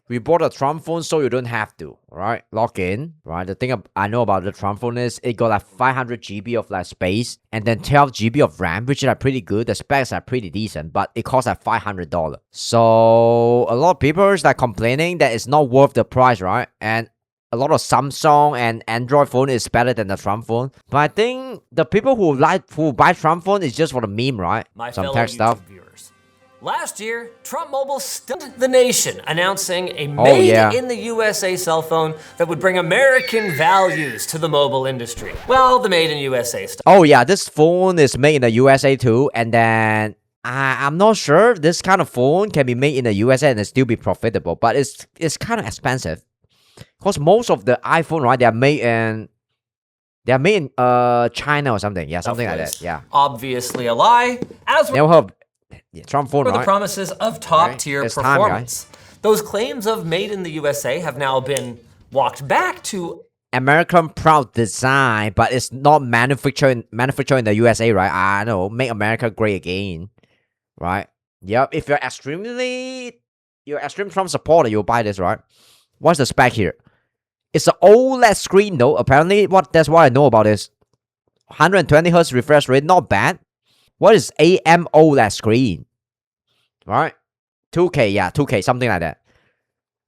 We bought a Trump phone so you don't have to, right? Log in, right? The thing I know about the Trump phone is it got like 500 GB of like space and then 12 GB of RAM, which is like pretty good. The specs are pretty decent, but it costs like $500. So a lot of people is like complaining that it's not worth the price, right? And a lot of Samsung and Android phone is better than the Trump phone. But I think the people who buy Trump phone is just for the meme, right? My Some fellow tech stuff. YouTube viewers. Last year, Trump Mobile stunned the nation, announcing a made-in-the-USA cell phone that would bring American values to the mobile industry. Well, the made-in-USA stuff. Oh yeah, this phone is made in the USA too, and then I'm not sure this kind of phone can be made in the USA and still be profitable, but it's kind of expensive. Because most of the iPhone, right, they're made in China or something. Yeah, something like that. Yeah. Obviously a lie, as Never heard of Trump phone, for right? the promises of top-tier It's time, performance. Those claims of made in the USA have now been walked back to American proud design, but it's not manufactured in the USA, right? I know, make America great again, right? Yep. If you're extreme Trump supporter, you'll buy this, right? What's the spec here? It's an OLED screen, though. Apparently, that's what I know about this. 120 Hz refresh rate, not bad. What is AMOLED screen? Right? 2K, yeah, 2K, something like that.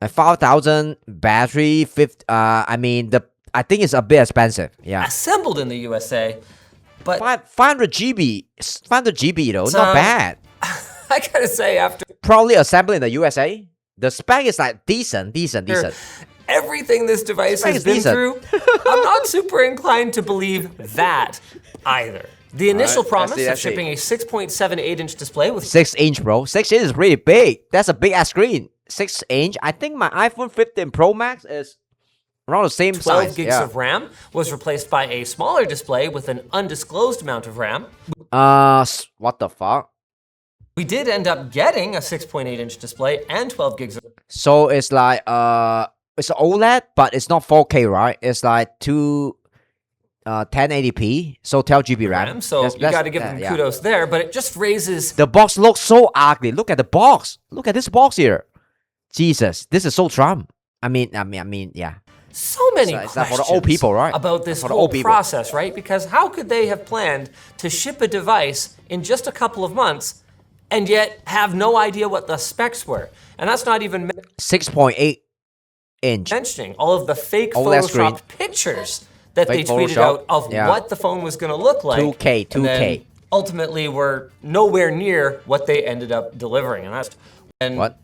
A 5,000 battery, I think it's a bit expensive. Yeah. assembled in the USA, but 500 GB though, not bad. I gotta say, after Probably assembled in the USA. The spec is like decent. everything this device Spec has is been decent. through, I'm not super inclined to believe that either. The initial promise of let's see. shipping a 6.78-inch display with 6-inch, bro. 6-inch is really big. That's a big ass screen. 6-inch. I think my iPhone 15 Pro Max is around the same 12 size. gigs of RAM was replaced by a smaller display with an undisclosed amount of RAM. What the fuck? We did end up getting a 6.8-inch display and 12 gigs of So it's like it's OLED, but it's not 4K, right? It's like 1080p, so 12 GB RAM. So you got to give them kudos there, but it just raises The box looks so ugly. Look at the box. Look at this box here. Jesus, this is so Trump. I mean, yeah. so many It's questions like for the old people, right? about this For the whole old people. process, right? Because how could they have planned to ship a device in just a couple of months and yet have no idea what the specs were? And that's not even 6.8 inch. mentioning all of the fake OLED screen. Photoshopped pictures that Fake they tweeted Photoshop, out of yeah. what the phone was going to look like. 2K. And then ultimately were nowhere near what they ended up delivering. And that's What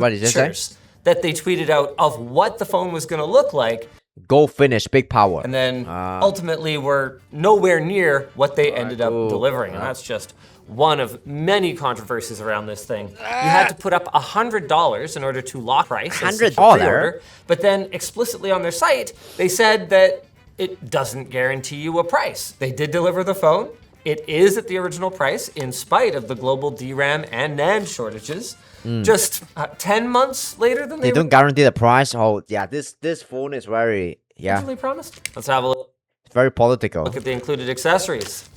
did you say? pictures that they tweeted out of what the phone was going to look like, Go finish, big power. and then ultimately were nowhere near what they ended up cool. delivering. And that's just one of many controversies around this thing. You had to put up $100 in order to lock price. and secure $100? pre-order, but then explicitly on their site, they said that it doesn't guarantee you a price. They did deliver the phone. It is at the original price in spite of the global DRAM and NAND shortages. Just 10 months later than They don't guarantee the price. Oh, yeah, this phone is very, originally promised. Let's have a look very political. at the included accessories.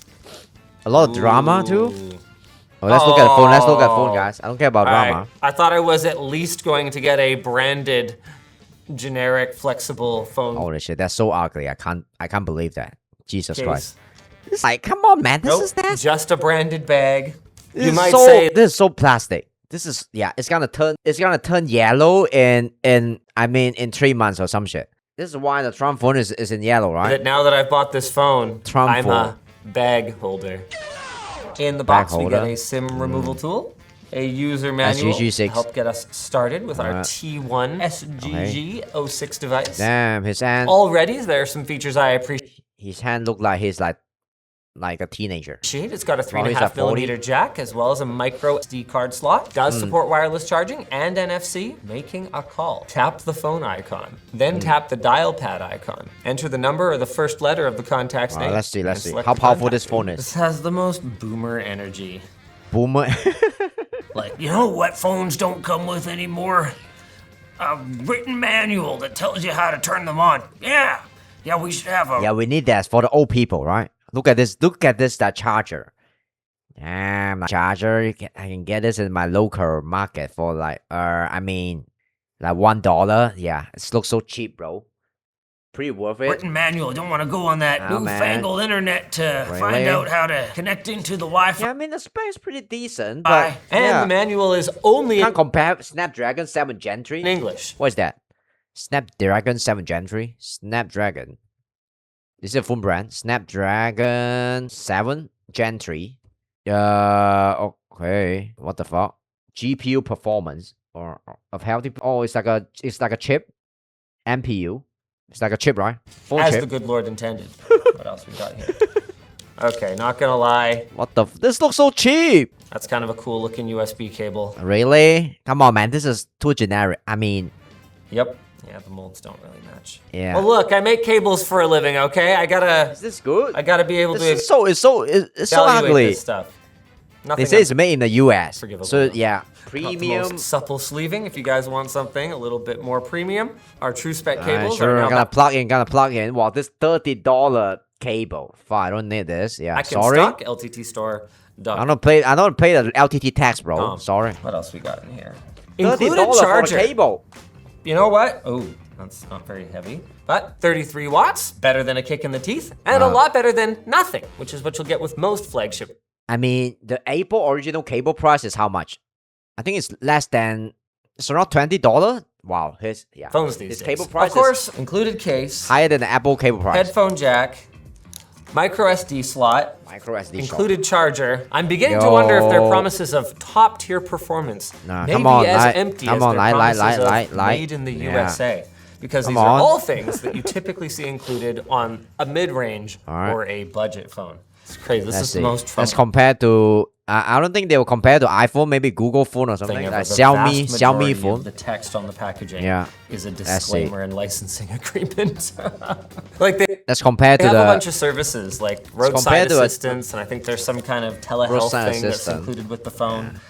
A lot of drama too. Oh, let's look at the phone. Let's look at the phone, guys. I don't care about All drama. right. I thought I was at least going to get a branded, generic, flexible phone Holy shit, that's so ugly. I can't believe that. Jesus case. Christ. It's like, come on, man. This Nope, is nasty. just a branded bag. This You is might so, say this is so plastic. This is it's gonna turn yellow in 3 months or some shit. This is why the Trump phone is in yellow, right? that now that I've bought this phone, Trump I'm phone. a bag holder. In the box, we get holder. a SIM removal tool, a user manual to SGG6. help get us started with our Alright. T1 SGG06 device. Damn, his hand Already, there are some features I appreciate. his hand look like he's like a teenager. It's got a he's 3.5 at 40. millimeter jack as well as a micro SD card slot. Does support wireless charging and NFC. Making a call. Tap the phone icon. Then tap the dial pad icon. Enter the number or the first letter of the contact's name. Let's see. and Let's see. select How the powerful contact. this phone This is. has the most boomer energy. Boomer. Like, you know what phones don't come with anymore? A written manual that tells you how to turn them on. Yeah, we should have a... Yeah, we need that for the old people, right? Look at this. That charger. Damn, that charger. I can get this in my local market for like, Like $1. Yeah, it looks so cheap, bro. Pretty worth it. Written manual. Don't want to go on that newfangled internet to find out how to connect into the Wi-Fi. Yeah, I mean the spec is pretty decent, but and the manual is only can't compare Snapdragon 7 Gen 3 in English. What is that? Snapdragon 7 Gen 3? Snapdragon. This is a phone brand. Snapdragon 7 Gen 3. Okay. What the fuck? GPU performance or of healthy. Oh, it's like a chip. MPU. It's like a chip, right? Full As chip. the good Lord intended. What else we got here? Okay, not gonna lie. What the? This looks so cheap. That's kind of a cool looking USB cable. Really? Come on, man. This is too generic. I mean. Yep. Yeah, the molds don't really match. Yeah. Well, look, I make cables for a living. Okay, Is this good? I gotta be able to. It's so evaluate ugly. This stuff. They say it's made in the U.S. Forgivable So enough. yeah, Not the premium. most supple sleeving. If you guys want something a little bit more premium, our true spec Alright, cables sure, are now. gonna plug in. Wow, this $30 cable. Fine, I don't need this. Yeah, I can sorry. stock LTT store. I don't pay the LTT tax, bro. Oh. Sorry. What else we got in here? $30 Included for the charger. cable. You know what? Oh, that's not very heavy. But 33 watts, better than a kick in the teeth, and a lot better than nothing, which is what you'll get with most flagship. I mean, the Apple original cable price is how much? I think it's less than. It's around $20. Wow, Phones these his days. cable price Of course, included case, is higher than the Apple cable price. headphone jack, micro SD slot, Micro SD included charger. I'm beginning to wonder if their promises of top tier performance Nah, may come be on, as empty as their promises of light. made in the Yeah. USA. Because Come these are on. all things that you typically see included on a mid-range Alright. or a budget phone. It's crazy. This Let's is see. the most As Trump compared to, I don't think they will compare to iPhone, maybe Google phone or something thing like ever. that. The Xiaomi vast majority phone. of the text on the packaging Yeah. is a see. disclaimer and licensing agreement. Like they That's compared to have the a bunch of services like roadside compared to a- assistance, and I think there's some kind of telehealth Roadside thing that's assistant. included with the phone.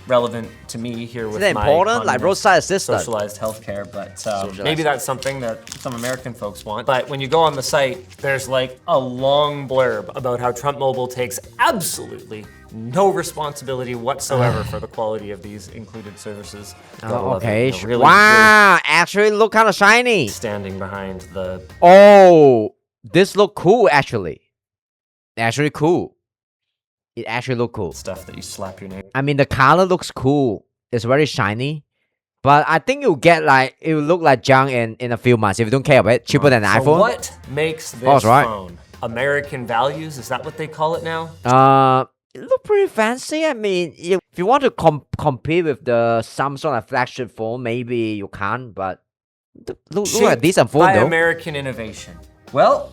Relevant to me here with Is that my important? Like communist roadside assistant. socialized healthcare, but Socialized. maybe that's something that some American folks want. But when you go on the site, there's like a long blurb about how Trump Mobile takes absolutely no responsibility whatsoever for the quality of these included services. Gotta love it. Okay. They're really, Wow, actually look kind of shiny. really standing behind the Oh, this look cool actually. Actually cool. It actually look cool. stuff that you slap your name. I mean, the color looks cool. It's very shiny. But I think you'll get like, it will look like junk in a few months if you don't care about it. Cheaper than an So iPhone. what makes this that's right. phone? American values? Is that what they call it now? It look pretty fancy. I mean, if you want to compete with the Samsung flagship phone, maybe you can, but look like a decent phone by though. American innovation. Well,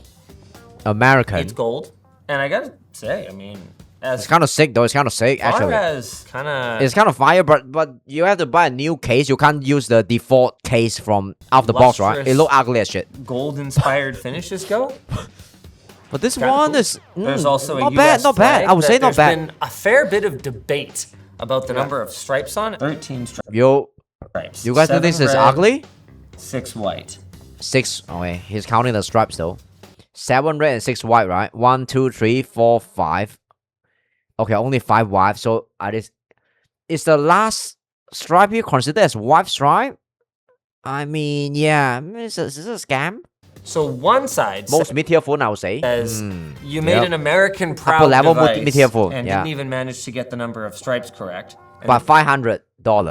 American. it's gold, and I gotta say, I mean, as It's kind of sick though. It's kind of sick far actually. as kind of It's kind of fire, but you have to buy a new case. You can't use the default case from out the box, right? It Lustrous. look ugly as shit. gold-inspired finishes go. But this Kinda one cool. is There's also a not US bad, not bad. flag I would say that not there's bad. been a fair bit of debate about the number of stripes on it. 13 Yo, stripes. you guys think this 7 is red, ugly? 6 white. 6. Okay, he's counting the stripes though. 7 red and 6 white, right? 1, 2, 3, 4, 5. Okay, only 5 white. So is the last stripe here considered as white stripe? I mean, yeah, is this a scam? So one side Most mid-tier phone, I would say. says you made Yep. an American proud Upper level device mid-tier phone, and yeah. didn't even manage to get the number of stripes correct. And But $500.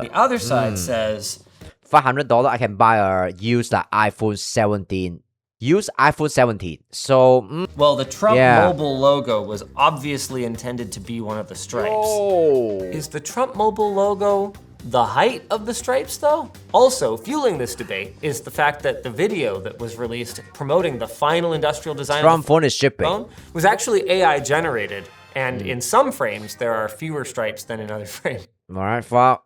the other side says $500, I can buy a used iPhone 17. Used iPhone 17. So, well, the Trump Yeah. Mobile logo was obviously intended to be one of the stripes. oh. Is the Trump Mobile logo the height of the stripes, though? Also, fueling this debate is the fact that the video that was released promoting the final industrial design Trump of the phone is shipping. phone was actually AI generated, and in some frames there are fewer stripes than in other frames. Alright, fuck.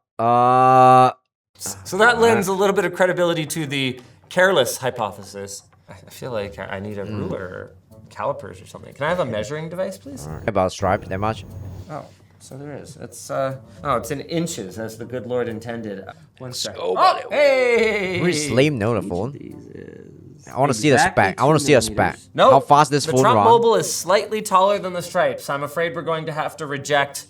So that lends a little bit of credibility to the careless hypothesis. I feel like I need a ruler or calipers or something. Can I have a measuring device, please? About stripe that much? Oh, so there is. It's it's in inches as the good Lord intended. One sec. Oh, Oh, hey! Pretty slim, no, the phone. I want to see the exactly spec. I want to 2 see a spec. millimeters. No, How fast this the phone Trump runs. Mobile is slightly taller than the stripes. I'm afraid we're going to have to reject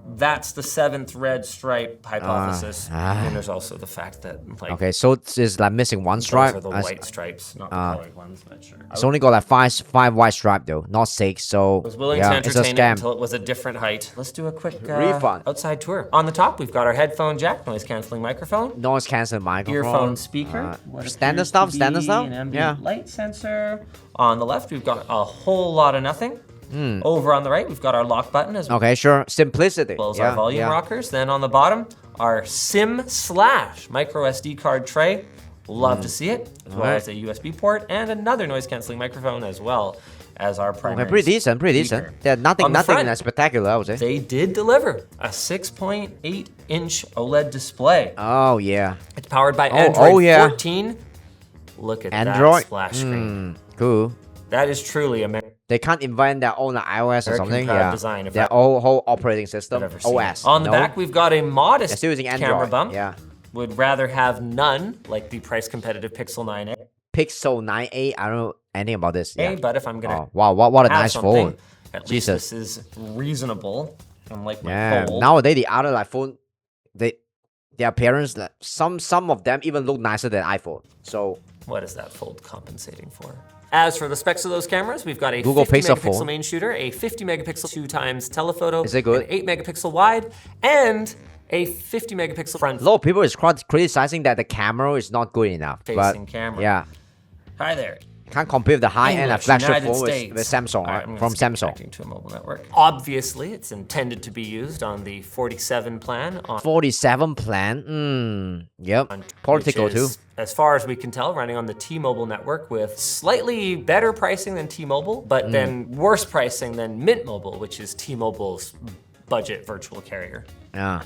That's the seventh red stripe hypothesis. And there's also the fact that like Okay, so it's like missing one those stripe. are the white stripes, not the colored ones, but sure. It's only got like five white stripe though, not 6. So I was willing yeah, to it's a entertain it scam. until it was a different height. Let's do a quick Refund. outside tour. On the top, we've got our headphone jack, noise canceling microphone, Noise canceling microphone. earphone speaker, what standard appears stuff, to standard be stuff. an ambient Yeah. light sensor. On the left, we've got a whole lot of nothing. Over on the right, we've got our lock button as Okay, sure. Simplicity. well as our volume rockers. Then on the bottom, our SIM slash micro SD card tray. Love to see it, as well as a USB port and another noise canceling microphone, as well as our primary. Okay, pretty decent, pretty decent. speaker. Yeah, nothing On the front, that spectacular, I would say. They did deliver a 6.8-inch OLED display. Oh yeah. It's powered by Android yeah. 14. Look at Android. that splash screen. Cool. That is truly American. They can't invent their own iOS or something. proud Yeah. design, if Their I- whole operating system. I've ever seen. OS. On the No? back, we've got a modest They're still using camera Android. bump. Yeah. Would rather have none, like the price competitive Pixel 9a. Pixel 9a. I don't know anything about this. Yeah. But if I'm gonna Oh, wow, what a have nice something, phone. at Jesus. least this is reasonable. Unlike my Yeah. Fold. Nowadays the other like phone, their appearance, like, some of them even look nicer than iPhone. So What is that Fold compensating for? As for the specs of those cameras, we've got a Google 50 Pixel megapixel phone. main shooter, a 50 megapixel 2x telephoto, Is it good? an 8 megapixel wide, and a 50 megapixel front a lot of people is criticizing that the camera is not good enough. facing But camera. yeah, Hi there. can't compare with the high-end English, flagship United phone States. with Samsung, All right, right? I'm gonna From skip Samsung. back to a mobile network. Obviously, it's intended to be used on the 47 plan on 47 plan. Yep. Political which too. is, as far as we can tell, running on the T-Mobile network with slightly better pricing than T-Mobile, but then worse pricing than Mint Mobile, which is T-Mobile's budget virtual carrier. Yeah.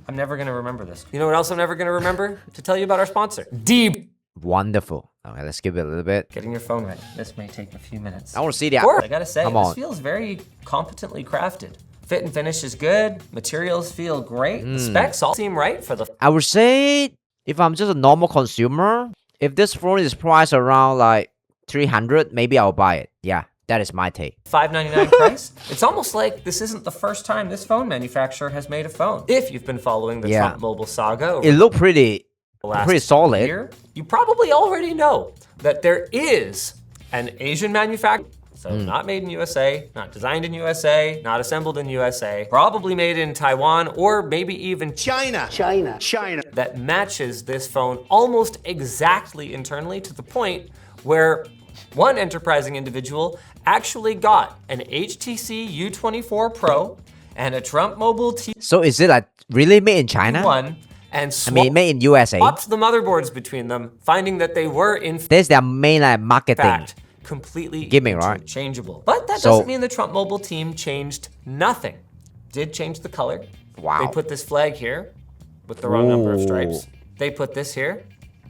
I'm never gonna remember this. You know what else I'm never gonna remember? To tell you about our sponsor, Deep. Wonderful. Okay, let's skip it a little bit. Getting your phone ready. This may take a few minutes. I want to see the. I gotta say, Come this on. feels very competently crafted. Fit and finish is good. Materials feel great. The specs all seem right for the I would say if I'm just a normal consumer, if this phone is priced around like 300, maybe I'll buy it. Yeah, that is my take. $599 price. It's almost like this isn't the first time this phone manufacturer has made a phone. If you've been following the Yeah. Trump Mobile saga over It looked pretty the last pretty solid. year, you probably already know that there is an Asian manufacturer. So not made in USA, not designed in USA, not assembled in USA, probably made in Taiwan or maybe even China. that matches this phone almost exactly internally to the point where one enterprising individual actually got an HTC U24 Pro and a Trump Mobile So is it like really made in China? T1 and I mean, made in USA. swapped the motherboards between them, finding that they were in There's their main like marketing. fact completely Gimmick, right? interchangeable. But that So- doesn't mean the Trump Mobile team changed nothing. Did change the color. Wow. They put this flag here with the wrong number of stripes. They put this here.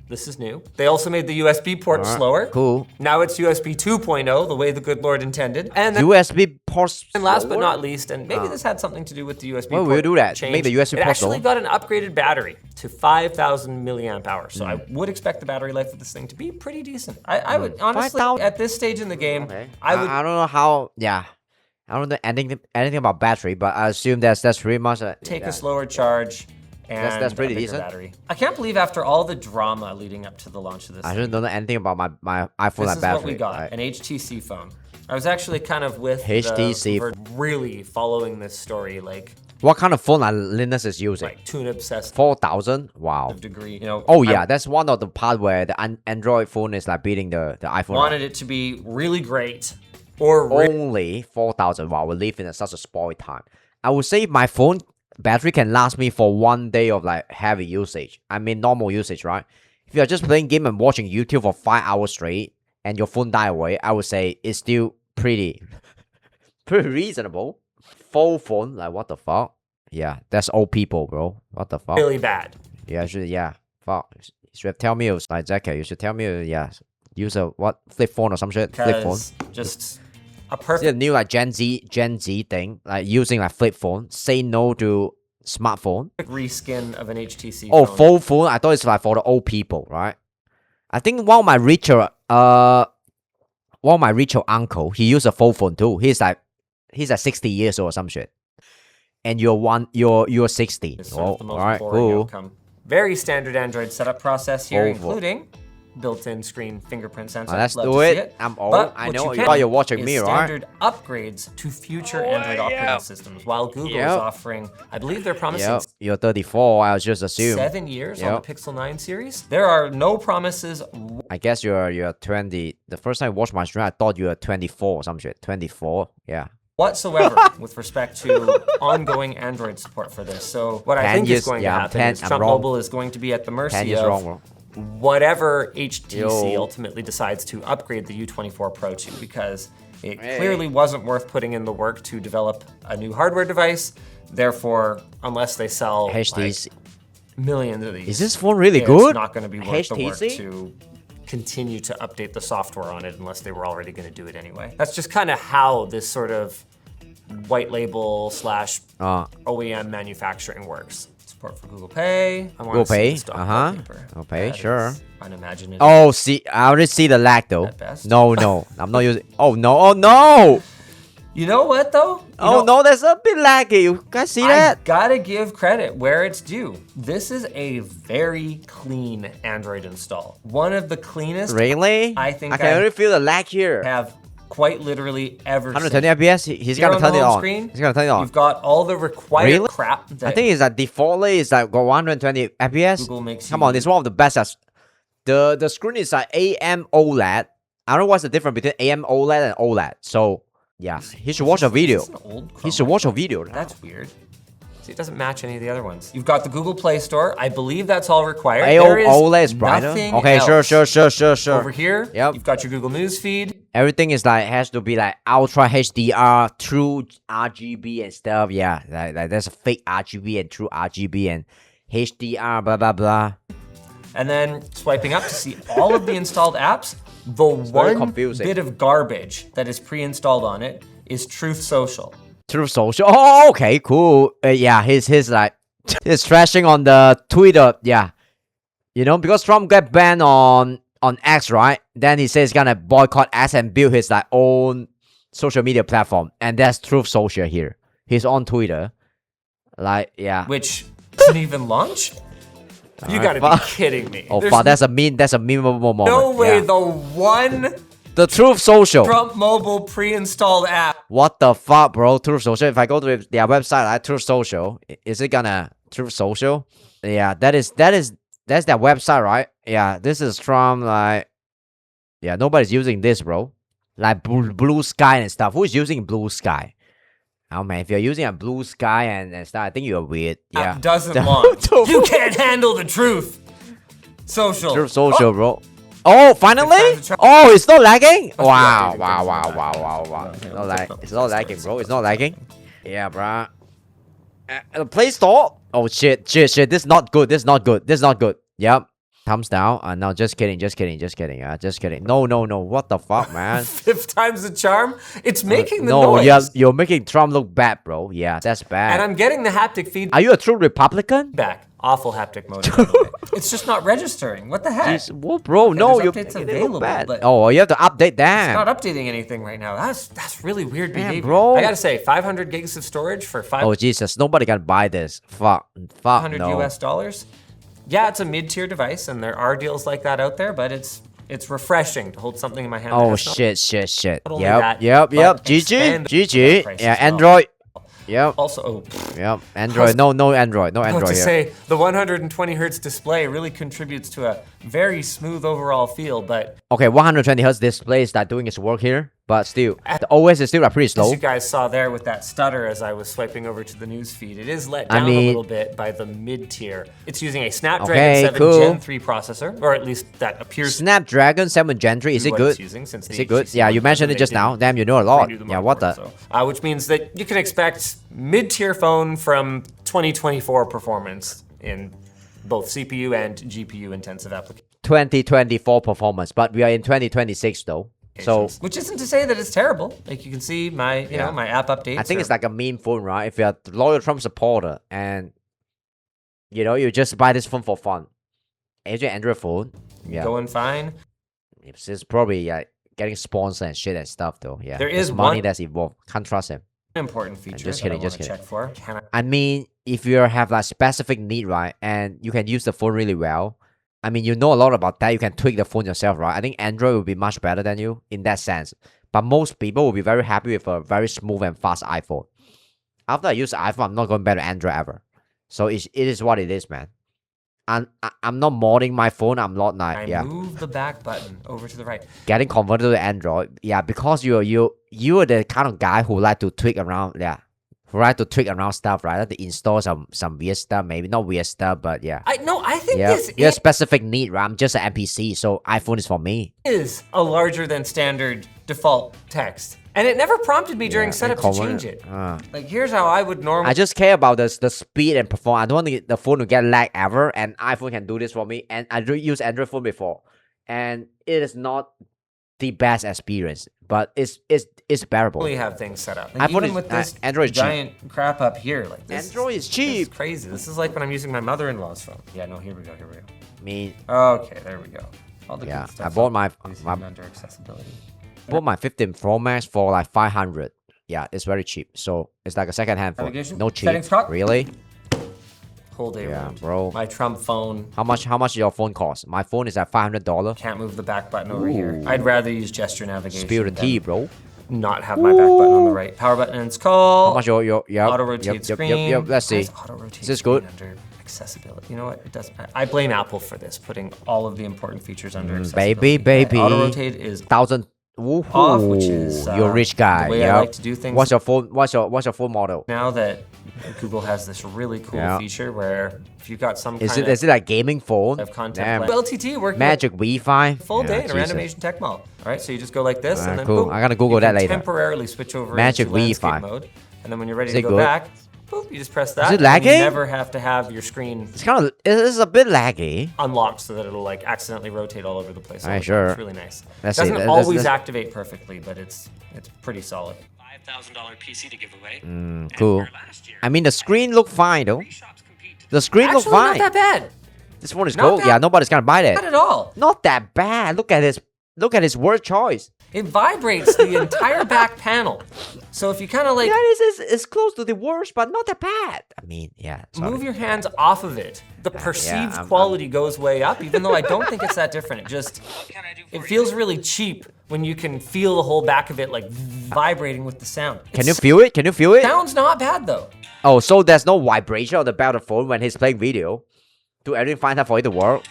This is new. They also made the USB port slower. Cool. Now it's USB 2.0, the way the good Lord intended. And then USB ports. and last but slower? not least, and maybe this had something to do with the USB Well, port we'll do that. change, Make the USB it port actually slower. got an upgraded battery to 5,000 milliamp hours. So I would expect the battery life of this thing to be pretty decent. I would honestly, 5,000? at this stage in the game, Okay. I would I don't know how. Yeah. I don't know anything about battery, but I assume that's pretty much. take yeah. a slower charge. And that's pretty a bigger decent. battery. I can't believe after all the drama leading up to the launch of this, I don't know anything about my iPhone this like is battery. what we got, right? an HTC phone. I was actually kind of with HTC. really following this story, like What kind of phone like Linus is using? tune obsessed 4,000? Wow. degree. You know, Oh I yeah, that's one of the part where the Android phone is like beating the iPhone. wanted it to be really great or Only 4,000. Wow, we live in such a spoiled time. I would say my phone battery can last me for 1 day of like heavy usage. I mean normal usage, right? If you're just playing game and watching YouTube for 5 hours straight and your phone die away, I would say it's still pretty reasonable. Full phone, like what the fuck? Yeah, that's old people, bro. What the fuck? really bad. Yeah, fuck. You should have tell me it was like Jackie. You should tell me, yeah, use a what flip phone or some shit. Flip phone. Because just a It's a perfect new like Gen Z thing, like using like flip phone. Say no to smartphone. reskin of an HTC Oh, phone. full phone. I thought it's like for the old people, right? I think one of my richer uncle, he used a full phone too. He's like 60 years old or some shit. and you're 60. It's sort of the most all right, boring cool. outcome. Very standard Android setup process here, Cool. including built-in screen fingerprint sensor. Let's Love do to see it. it. I'm old. But I what know. you You can you're watching is me, right? standard upgrades to future Android operating systems. While Google is Yep. offering, I believe they're promising Yep. You're 34. I was just assume. 7 years on Yep. the Pixel 9 series. There are no promises I guess you're 20. The first time I watched my stream, I thought you were 24 or some shit. 24. Yeah. whatsoever with respect to ongoing Android support for this. So what I 10 think years, is going yeah, to I'm happen 10 is I'm Trump wrong. Mobile is going to be at the 10 mercy years of wrong, bro. whatever HTC Yo. ultimately decides to upgrade the U24 Pro to, because it Hey. clearly wasn't worth putting in the work to develop a new hardware device. Therefore, unless they sell HTC. millions of these, Is this phone really it's good? not going to be worth the work HTC? to continue to update the software on it unless they were already going to do it anyway. That's just kind of how this sort of white label slash OEM manufacturing works. Support for Google Pay. I want Google to see Pay. the stock wallpaper. Google Pay. That Sure. is unimaginative. Oh, see, I already see the lag though. At best. No, I'm not using. Oh no, oh no, You know what though? oh no, that's a bit laggy. You guys see I that? gotta give credit where it's due. This is a very clean Android install. One of the cleanest Really? I think I can I already feel the lag here. have quite literally ever 120 seen. FPS. He's Here gonna on the turn it home on. screen, He's gonna turn it on. You've got all the required Really? crap that I think it's like defaultly it's like got 120 FPS. Google makes Come you on, it's one of the best. The screen is like AM OLED. I don't know what's the difference between AM OLED and OLED. So yeah, he should watch a video. Is this an old He should watch a video. That's weird. See, it doesn't match any of the other ones. You've got the Google Play Store. I believe that's all required. There is OLED is brighter. nothing Okay, else. sure. Over here, Yep. you've got your Google News feed. Everything is like has to be like ultra HDR, true RGB and stuff. Yeah, like there's a fake RGB and true RGB and HDR, blah blah blah. And then swiping up to see all of the installed apps. The very one confusing. bit of garbage that is pre-installed on it is Truth Social. True Social. Oh, okay, cool. Yeah, he's like he's trashing on the Twitter. Yeah, you know because Trump got banned on X, right? Then he says he's gonna boycott X and build his like own social media platform, and that's Truth Social here. He's on Twitter, like yeah. Which doesn't even launch? You gotta be fuck. kidding me. Oh There's fuck, that's a memeable moment. no way Yeah. the one The Truth Social. Trump Mobile pre-installed app. What the fuck, bro? Truth Social. If I go to their website, like Truth Social, is it gonna Truth Social? Yeah, that's their website, right? Yeah, this is from like, yeah, nobody's using this, bro. Like blue Sky and stuff. Who is using Blue Sky? Oh man, if you're using a Blue Sky and stuff, I think you're weird. Yeah, App doesn't launch. You can't handle the truth. Social. Truth Social, bro. Oh, finally! times the Oh, it's not lagging? be Wow, updating wow, things wow, like that. wow, wow. Okay, It's we'll not talk about it's the not Play lagging, Store bro. It's not lagging. Yeah, bruh. The Play Store? Oh, shit. This is not good. This is not good. Yep. Thumbs down. No, just kidding. Just kidding. No. What the fuck, man? 5 times the charm. It's making the No, noise. you're making Trump look bad, bro. Yeah, that's bad. And I'm getting the haptic Are you a true Republican? feedback. Awful haptic mode. by the way. It's just not registering. What the heck? Jeez, well, bro, no, there's you're updates making it look available, bad. but Oh, you have to update that. Not updating anything right now. That's really weird Man, behavior. bro. I gotta say, 500 gigs of storage for Oh, Jesus. Nobody can buy this. Fuck. 500 No. US dollars. Yeah, it's a mid-tier device, and there are deals like that out there, but it's refreshing to hold something in my hand. that Oh, has not shit. only that, Yep. but GG. expand the GG. price Yeah, as well. Android. Yep. Also, Yep. Android. No Android. No I Android want to here. say the 120 hertz display really contributes to a very smooth overall feel, but Okay, 120 Hz display is not doing its work here, but still, the OS is still like, pretty as slow. you guys saw there with that stutter as I was swiping over to the news feed, it is let I down mean- a little bit by the mid-tier. It's using a Snapdragon Okay, 7 cool. Gen 3 processor, or at least that appears Snapdragon 7 Gen 3, is to be it what good? it's using since the Is it good? HTC Yeah, one you mentioned it they just didn't now. Damn, you know a lot. redo the Yeah, what the? motherboard, so, which means that you can expect mid-tier phone from 2024 performance in both CPU and GPU intensive applications. 2024 performance, but we are in 2026 though. So Which isn't to say that it's terrible. Like you can see my, you know, my app updates. I think it's are- like a meme phone, right? If you're a loyal Trump supporter and you know you just buy this phone for fun, it's an Android phone. Yeah, going fine. it's probably getting sponsored and shit and stuff though. Yeah, There is There's money one- that's involved. Can't trust him. important feature Just that kidding, I just want to kidding. check for. Can I mean, if you have like specific need, right, and you can use the phone really well, I mean, you know a lot about that. You can tweak the phone yourself, right? I think Android will be much better than you in that sense. But most people will be very happy with a very smooth and fast iPhone. After I use iPhone, I'm not going back to Android ever. So it is what it is, man. I'm not modding my phone. I'm not like I move the back button over to the right? getting converted to Android. Yeah, because you're the kind of guy who like to tweak around. Yeah, who like to tweak around stuff, right? Like to install some weird stuff. Maybe not weird stuff, but yeah. I think Yeah, this you have specific need, right? I'm just an NPC, so iPhone is for me. is a larger than standard default text. And it never prompted me during setup to change it. Like, here's how I would normally... I just care about the speed and performance. I don't want the phone to get lag ever, and iPhone can do this for me. And I use Android phone before, and it is not the best experience, but it's bearable. We have things set up. Like, iPhone even is with this Android is giant crap up here. Like this, Android is This cheap. is crazy. This is like when I'm using my mother-in-law's phone. Yeah, no, here we go. Me, Okay, there we go. All the yeah, good stuff I bought my under accessibility. 15 Pro Max for like 500. Yeah, it's very cheap. So it's like a second-hand phone. Navigation? No cheap. Settings clock? Really? Whole day Yeah, round. bro. My Trump phone. How much your phone cost? My phone is at $500. Can't move the back button over here. I'd rather use gesture navigation. Spill the tea, bro. Not have my back button on the right. Power button and call. How much your auto rotate screen. Yep. Let's see. Auto rotate Is this good? under accessibility. You know what? It doesn't. I blame Apple for this, putting all of the important features under accessibility. Baby. Auto rotate is 1,000. off, which is you're a rich guy. the way I like to do things. What's your phone? What's your phone model? Now that Google has this really cool feature where if you've got some Is kind it like gaming phone? of content, Damn. LTT working Magic Wi-Fi. full day in a random Jesus. Asian tech mall. All right, so you just go like this, and then cool. boom, I'm gonna Google you that can later. Temporarily switch over Magic into landscape Wi-Fi. mode, and then when you're ready Is to it go good? back, boop, you just press that. it and lagging? You never have to have your screen It's a bit laggy. unlocked so that it'll like accidentally rotate all over the place. all Alright, the time. sure. It's really nice. Let's see, Doesn't let's- always let's- activate perfectly, but it's pretty solid. $5,000 PC to give away. Cool. And last year, I mean, the screen look fine though. three shops compete. The screen look Actually, fine. not that bad. This one is Not cool. bad. Yeah, nobody's gonna buy Not that. at all. Not that bad. Look at his word choice. It vibrates the entire back panel. So if you kind of like Yeah, it's close to the worst, but not that bad. I mean, yeah. Sorry. move your hands off of it, the perceived I'm- quality goes way up, even though I don't think it's that different. It just, What can I do for it you? feels really cheap when you can feel the whole back of it like vibrating with the sound. Can you feel it? Can you feel it? Sounds not bad though. Oh, so there's no vibration on the back of the phone when he's playing video. Do everything fine for it to work?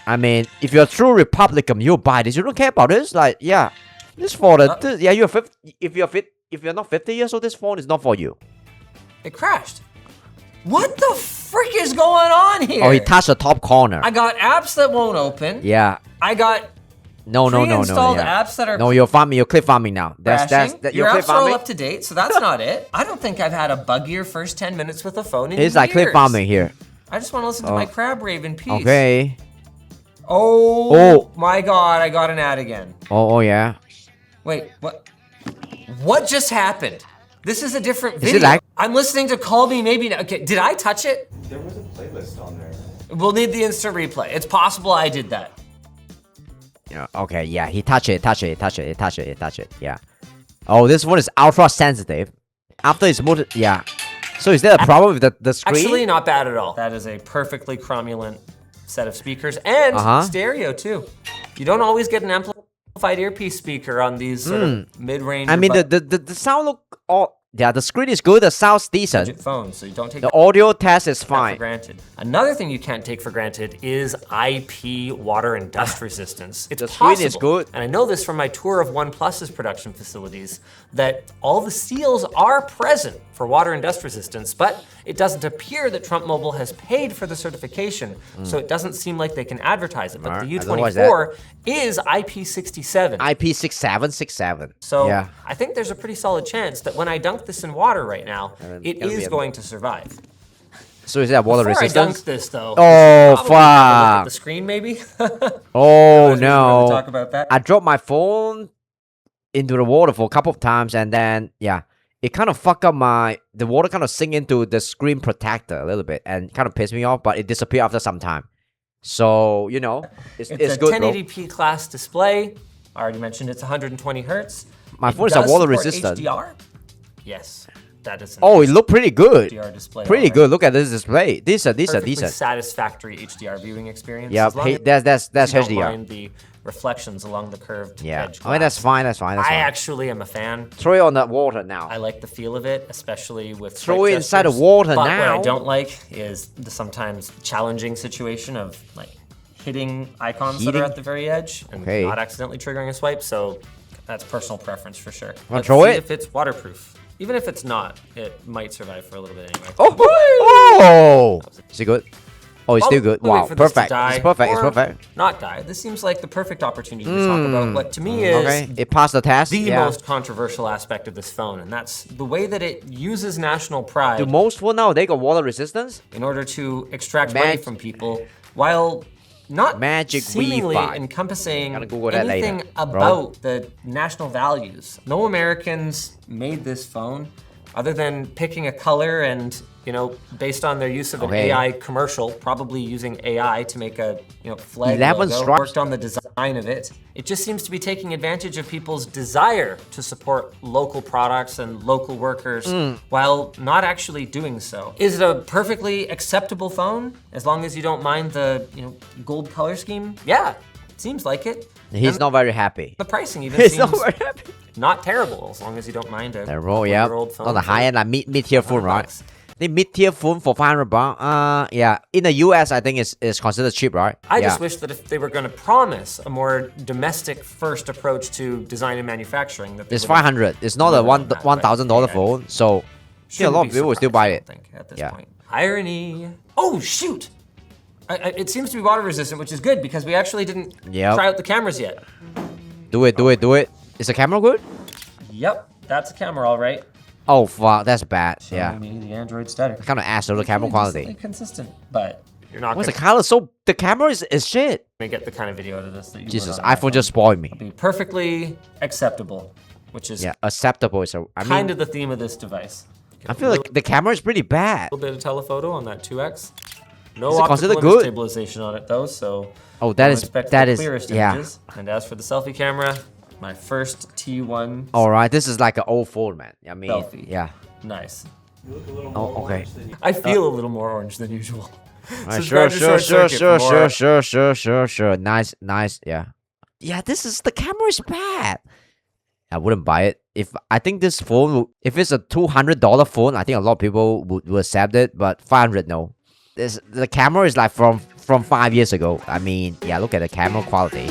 I mean, if you're a true Republican, you'll buy this. You don't care about this? Like, yeah. This for the yeah, you're 50, if you're not 50 years old, this phone is not for you. It crashed. What the frick is going on here? Oh, he touched the top corner. I got apps that won't open. Yeah. I got No. pre-installed Yeah. apps that are No, you're farming. You're clip farming now. crashing. You're Your clip apps are all farming. up to date, so that's not it. I don't think I've had a buggier first 10 minutes with a phone in It's like clip years. farming here. I just want to listen to my crab rave in peace. Okay. Oh my god, I got an ad again. Oh yeah. Wait, what? What just happened? This is a different it video. lag? I'm listening to Call Me Maybe Now. Okay, did I touch it? There was a playlist on there. We'll need the instant replay. It's possible I did that. Yeah. Okay. Yeah. He touched it. Yeah. Oh, this one is ultra sensitive. After it's moved. Yeah. So is there a problem with the screen? Actually, not bad at all. That is a perfectly cromulent set of speakers and stereo too. You don't always get an amplified earpiece speaker on these sort of mid-range. I mean, the sound look all. Yeah, the screen is good. The sound's decent. phones, so you don't take The audio test is that for fine. granted. Another thing you can't take for granted is IP water and dust resistance. It's The screen possible, is good. and I know this from my tour of OnePlus's production facilities, that all the seals are present for water and dust resistance, but it doesn't appear that Trump Mobile has paid for the certification, so it doesn't seem like they can advertise it. But Alright, the I don't know what's that. U24 is IP67. IP6767. So yeah. I think there's a pretty solid chance that when I dunk this in water right now, it it'll be is a- going to survive. So is that water Before I resistance? dunk this, though. Oh, we should probably have a look at fuck. the screen, maybe. Oh We should no. probably talk about that. I dropped my phone into the water for a couple of times, and then yeah, it kind of fucked up the water kind of sink into the screen protector a little bit, and kind of pissed me off. But it disappeared after some time. So you know, it's It's a good, bro. 1080p class display. I already mentioned it's 120 hertz. My It phone is a does water support resistant. HDR. Yes. that isn't. Oh, it looked pretty good. HDR display. Pretty alright. good. Look at this display. Decent. Perfectly Decent. satisfactory HDR viewing experience. Yeah, as long as that's you don't HDR. mind the reflections along the curved Yeah. edge. I mean, that's glass. fine. That's fine. That's I fine. actually am a fan. Throw it on the water now. I like the feel of it, especially with Throw swipe it inside the gestures. water but now. What I don't like is the sometimes challenging situation of like hitting icons that Hitting? are at the very edge and Okay. not accidentally triggering a swipe. So that's personal preference for sure. Wanna Let's throw see it? if it's waterproof. Even if it's not, it might survive for a little bit anyway. Oh! Is it good? Oh, it's still good. We'll wait Wow, for this to perfect. die, It's perfect. It's or perfect. Not die. This seems like the perfect opportunity to talk about what to me is Okay, it passed the test. the yeah. most controversial aspect of this phone, and that's the way that it uses national pride Do most phone now they got water resistance? in order to extract money Mag- from people while not Magic seemingly Wi-Fi. encompassing Gotta Google that anything later, about bro. the national values. No Americans made this phone other than picking a color and, based on their use of an Okay. AI commercial, probably using AI to make a, flag 11 logo, stripes. worked on the design of it. It just seems to be taking advantage of people's desire to support local products and local workers while not actually doing so. Is it a perfectly acceptable phone as long as you don't mind the, gold color scheme? Yeah, it seems like it. He's And not very happy. the pricing even He's seems not very happy. not terrible as long as you don't mind a The roll, yeah. 4-year-old phone. On the high end, like mid tier phone, right? $500. The mid tier phone for $500. Yeah. In the US, I think it's considered cheap, right? I yeah. just wish that if they were going to promise a more domestic first approach to design and manufacturing, that they It's would've- 500. It's not a More than that, but $1,000 yeah. phone. So yeah, a shouldn't lot be of people will still surprised, buy I it. don't think, at this Yeah. point. Irony. Oh shoot! It seems to be water resistant, which is good because we actually didn't Yep. try out the cameras yet. Do it. Is the camera good? Yep, that's a camera, all right. Oh fuck, that's bad. Yeah. Showing me the Android stutter. Kind of ass the camera quality. Consistent, but you're not What's the going color? So the camera is shit. to get the kind of video out of this that you Jesus, would on an iPhone just spoiled me. be perfectly acceptable, which is Yeah, acceptable. So I kind mean, of the theme of this device. I feel like the camera is pretty bad. A little bit of telephoto on that 2x. No Is it optical considered image good? stabilization on it though, so Oh, that don't is expect that the is clearest yeah. images. And as for the selfie camera, my first T1 All right, this is like an old phone, man. I mean, Selfie. yeah. nice. You look a little Oh, more okay. orange than you I feel a little more orange than usual. Alright, Subscribe to Short Circuit for more. Nice. Yeah. Yeah, this is the camera is bad. I wouldn't buy it. If I think this phone, if it's a $200 phone, I think a lot of people would accept it. But 500, no. The camera is like from 5 years ago. I mean, yeah, look at the camera quality.